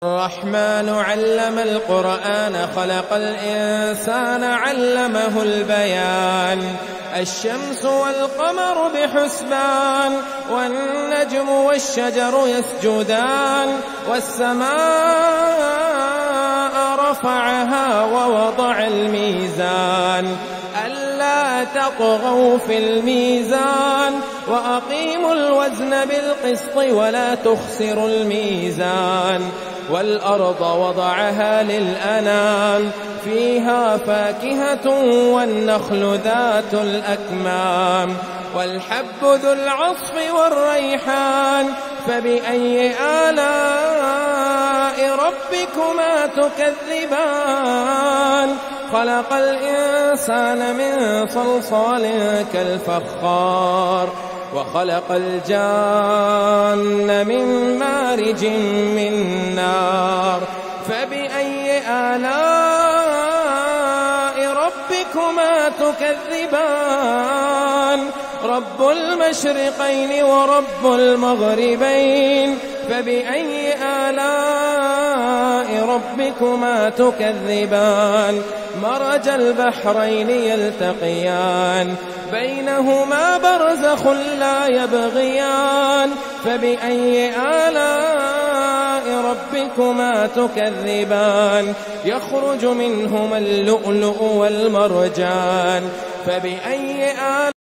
الرحمن علم القرآن خلق الإنسان علمه البيان الشمس والقمر بحسبان والنجم والشجر يسجدان والسماء رفعها ووضع الميزان ألا تطغوا في الميزان وأقيموا الوزن بالقسط ولا تخسروا الميزان والأرض وضعها للأنام فيها فاكهة والنخل ذات الأكمام والحب ذو العصف والريحان فبأي آلاء ربكما تكذبان خلق الإنسان من صلصال كالفخار وخلق الجان من مارج من نار فبأي آلاء ربكما تكذبان رب المشرقين ورب المغربين فبأي آلاء ربكما تكذبان مرج البحرين يلتقيان بينهما برزخ لا يبغيان فبأي آلاء ربكما تكذبان يخرج منهما اللؤلؤ والمرجان فبأي آلاء